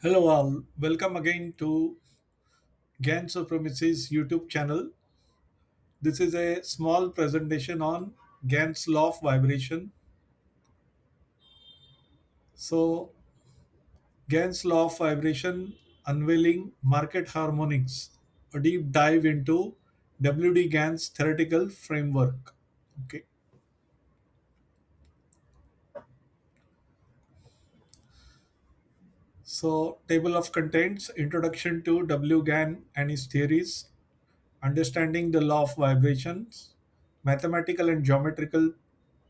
Hello all, welcome again to Gann Supremacy's YouTube channel. This is a small presentation on Gann's law of vibration. So, Gann's law of vibration unveiling market harmonics, a deep dive into W.D. Gann's theoretical framework. Okay. So, table of contents, introduction to W. Gann and his theories, understanding the law of vibrations, mathematical and geometrical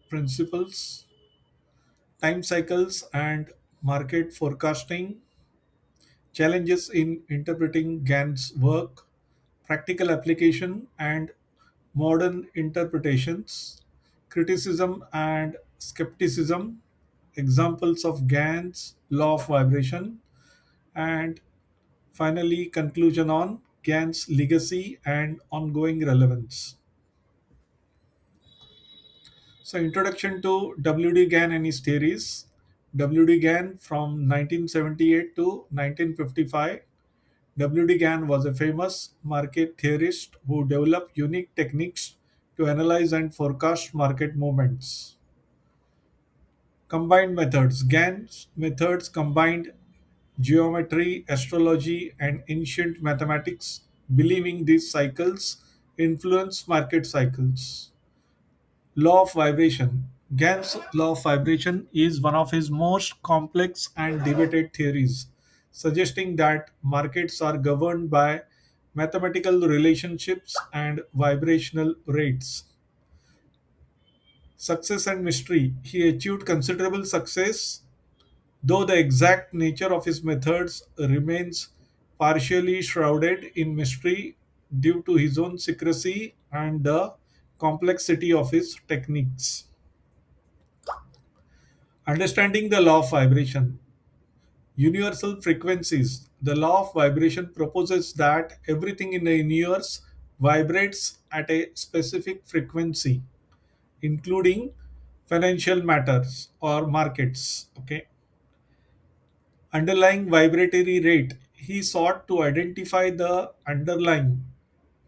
principles, time cycles and market forecasting, challenges in interpreting Gann's work, practical application and modern interpretations, criticism and skepticism, examples of Gann's law of vibration, and finally, conclusion on Gann's legacy and ongoing relevance. So, introduction to W.D. Gann and his theories. W.D. Gann from 1978 to 1955. W.D. Gann was a famous market theorist who developed unique techniques to analyze and forecast market movements. Combined methods. Gann's methods combined geometry, astrology, and ancient mathematics, believing these cycles influence market cycles. Law of vibration. Gann's law of vibration is one of his most complex and debated theories, suggesting that markets are governed by mathematical relationships and vibrational rates. Success and mystery. He achieved considerable success, though the exact nature of his methods remains partially shrouded in mystery due to his own secrecy and the complexity of his techniques. Understanding the law of vibration. Universal frequencies. The law of vibration proposes that everything in the universe vibrates at a specific frequency, including financial matters or markets. Okay. Underlying vibratory rate. He sought to identify the underlying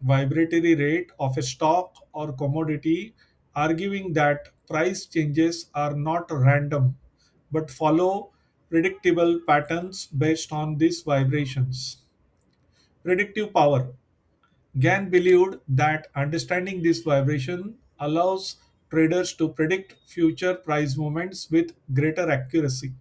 vibratory rate of a stock or commodity, arguing that price changes are not random but follow predictable patterns based on these vibrations. Predictive power. Gann believed that understanding this vibration allows traders to predict future price movements with greater accuracy.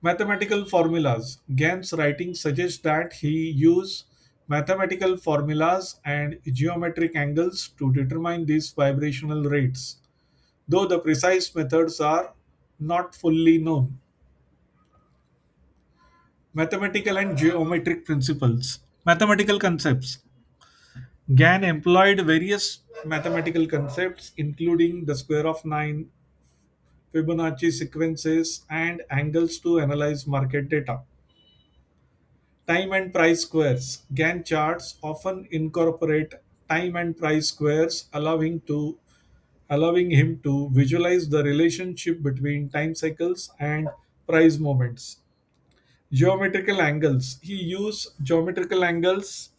Mathematical formulas. Gann's writing suggests that he used mathematical formulas and geometric angles to determine these vibrational rates, though the precise methods are not fully known. Mathematical and geometric principles. Mathematical concepts. Gann employed various mathematical concepts, including the square of 9, Fibonacci sequences, and angles to analyze market data. Time and price squares. Gann charts often incorporate time and price squares, allowing him to visualize the relationship between time cycles and price movements. Geometrical angles. He used geometrical angles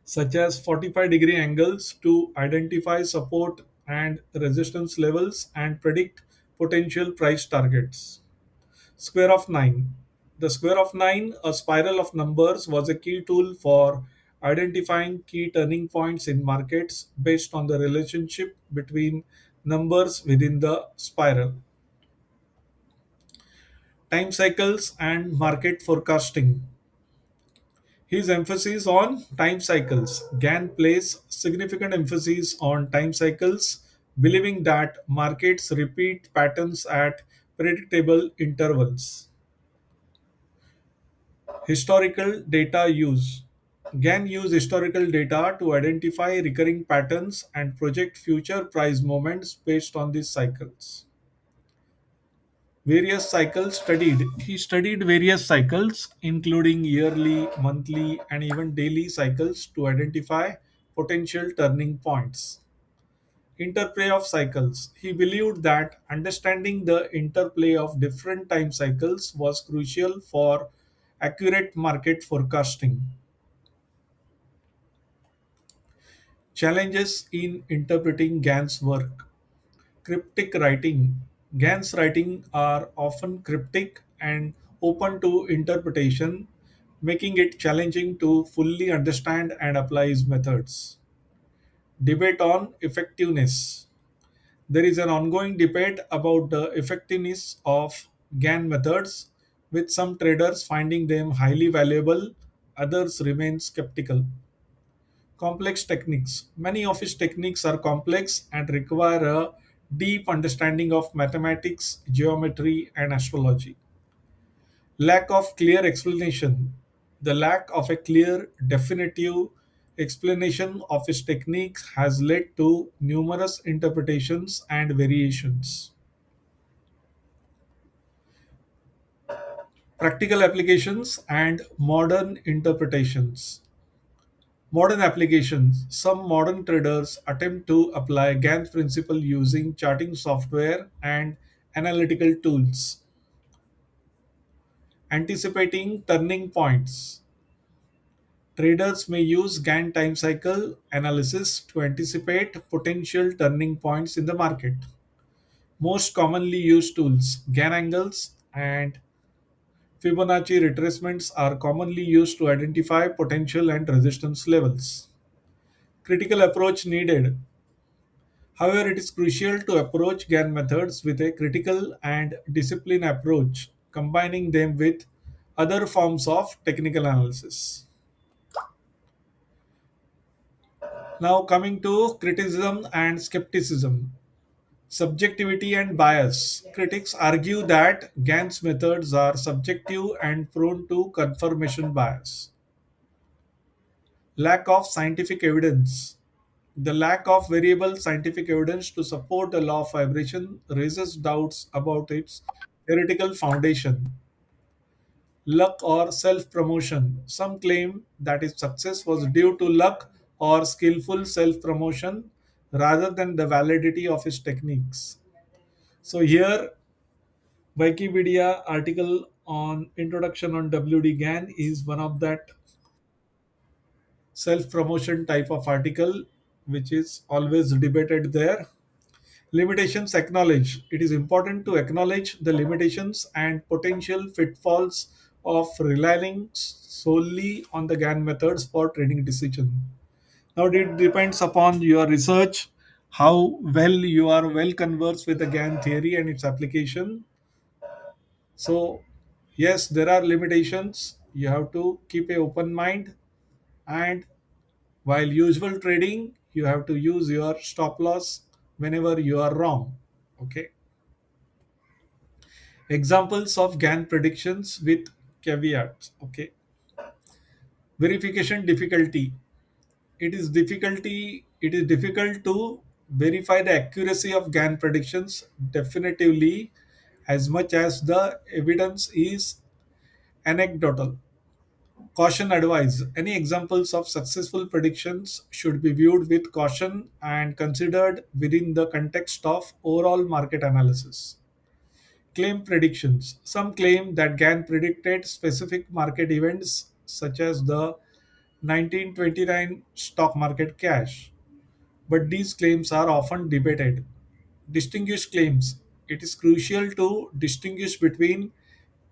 such as 45-degree angles to identify support and resistance levels and predict potential price targets. Square of 9. The square of 9, a spiral of numbers, was a key tool for identifying key turning points in markets based on the relationship between numbers within the spiral. Time cycles and market forecasting. His emphasis on time cycles. Gann placed significant emphasis on time cycles, believing that markets repeat patterns at predictable intervals. Historical data use. Gann used historical data to identify recurring patterns and project future price movements based on these cycles. Various cycles studied. He studied various cycles, including yearly, monthly, and even daily cycles, to identify potential turning points. Interplay of cycles. He believed that understanding the interplay of different time cycles was crucial for accurate market forecasting. Challenges in interpreting Gann's work. Cryptic writing. Gann's writing are often cryptic and open to interpretation, making it challenging to fully understand and apply his methods. Debate on effectiveness. There is an ongoing debate about the effectiveness of Gann methods, with some traders finding them highly valuable, others remain skeptical. Complex techniques. Many of his techniques are complex and require a deep understanding of mathematics, geometry, and astrology. Lack of clear explanation. The lack of a clear, definitive explanation of his techniques has led to numerous interpretations and variations. Practical applications and modern interpretations. Modern applications. Some modern traders attempt to apply Gann principle using charting software and analytical tools. Anticipating turning points. Traders may use Gann time cycle analysis to anticipate potential turning points in the market. Most commonly used tools, Gann angles and Fibonacci retracements are commonly used to identify potential and resistance levels. Critical approach needed. However, it is crucial to approach Gann methods with a critical and disciplined approach, combining them with other forms of technical analysis. Now, coming to criticism and skepticism. Subjectivity and bias. Critics argue that Gann's methods are subjective and prone to confirmation bias. Lack of scientific evidence. The lack of variable scientific evidence to support the law of vibration raises doubts about its theoretical foundation. Luck or self promotion. Some claim that its success was due to luck or skillful self promotion rather than the validity of his techniques. So, here, Wikipedia article on introduction on WD Gann is one of that self promotion type of article which is always debated there. Limitations acknowledged. It is important to acknowledge the limitations and potential pitfalls of relying solely on the Gann methods for trading decision. Now it depends upon your research, how well you are well conversed with the Gann theory and its application. So yes, there are limitations. You have to keep a open mind, and while usual trading, you have to use your stop loss whenever you are wrong. Okay. Examples of Gann predictions with caveats. Okay. Verification difficulty. It is difficult to verify the accuracy of Gann predictions definitively as much as the evidence is anecdotal. Caution advice. Any examples of successful predictions should be viewed with caution and considered within the context of overall market analysis. Claim predictions. Some claim that Gann predicted specific market events such as the 1929 stock market crash, but these claims are often debated. Distinguish claims. It is crucial to distinguish between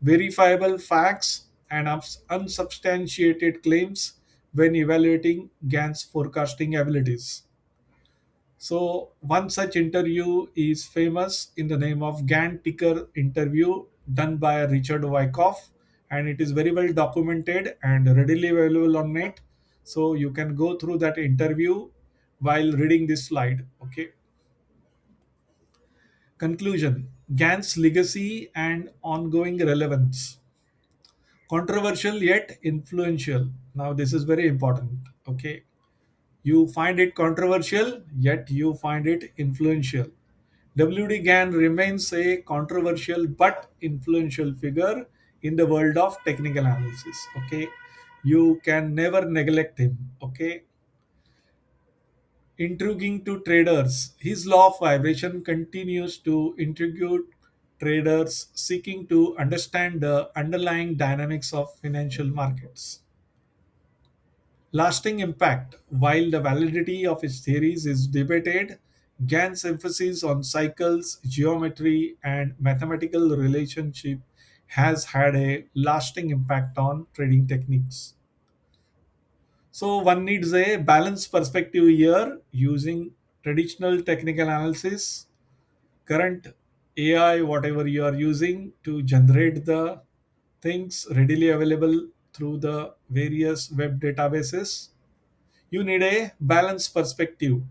verifiable facts and unsubstantiated claims when evaluating Gann's forecasting abilities. So, one such interview is famous in the name of Gann Ticker interview done by Richard Wyckoff, and it is very well documented and readily available on net. So, you can go through that interview while reading this slide. Okay. Conclusion. Gann's legacy and ongoing relevance. Controversial yet influential. Now, this is very important. Okay. You find it controversial, yet you find it influential. W.D. Gann remains a controversial but influential figure in the world of technical analysis. Okay, you can never neglect him. Okay, Intriguing to traders, his law of vibration continues to intrigue traders seeking to understand the underlying dynamics of financial markets. Lasting impact. While the validity of his theories is debated, Gann's emphasis on cycles, geometry, and mathematical relationship has had a lasting impact on trading techniques. So one needs a balanced perspective here using traditional technical analysis, current AI, whatever you are using to generate the things readily available through the various web databases. You need a balanced perspective.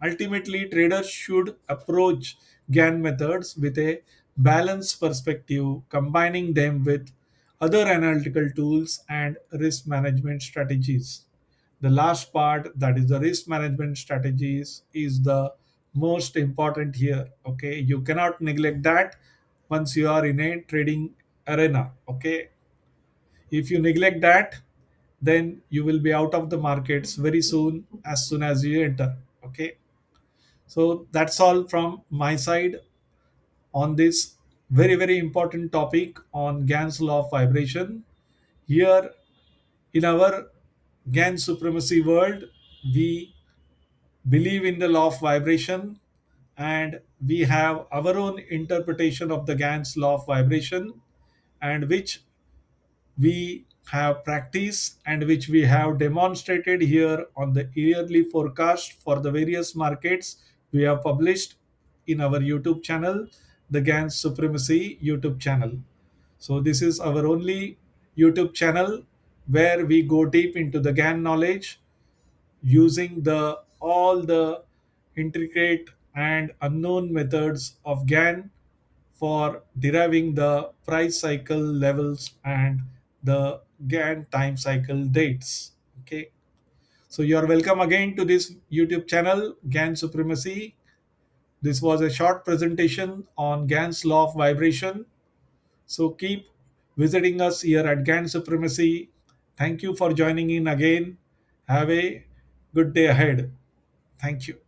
Ultimately, traders should approach Gann methods with a balanced perspective, combining them with other analytical tools and risk management strategies. The last part, that is the risk management strategies, is the most important here. Okay, you cannot neglect that once you are in a trading arena. Okay, if you neglect that, then you will be out of the markets very soon as you enter. Okay, so that's all from my side on this very important topic on Gann's law of vibration. Here in our Gann supremacy world, we believe in the law of vibration, and we have our own interpretation of the Gann's law of vibration, and which we have practiced and which we have demonstrated here on the yearly forecast for the various markets we have published in our YouTube channel, the Gann Supremacy YouTube channel. So this is our only YouTube channel where we go deep into the Gann knowledge using the all the intricate and unknown methods of Gann for deriving the price cycle levels and the Gann time cycle dates. Okay, so you are welcome again to this YouTube channel, Gann Supremacy. This was a short presentation on Gann's law of vibration. So keep visiting us here at Gann Supremacy. Thank you for joining in again. Have a good day ahead. Thank you.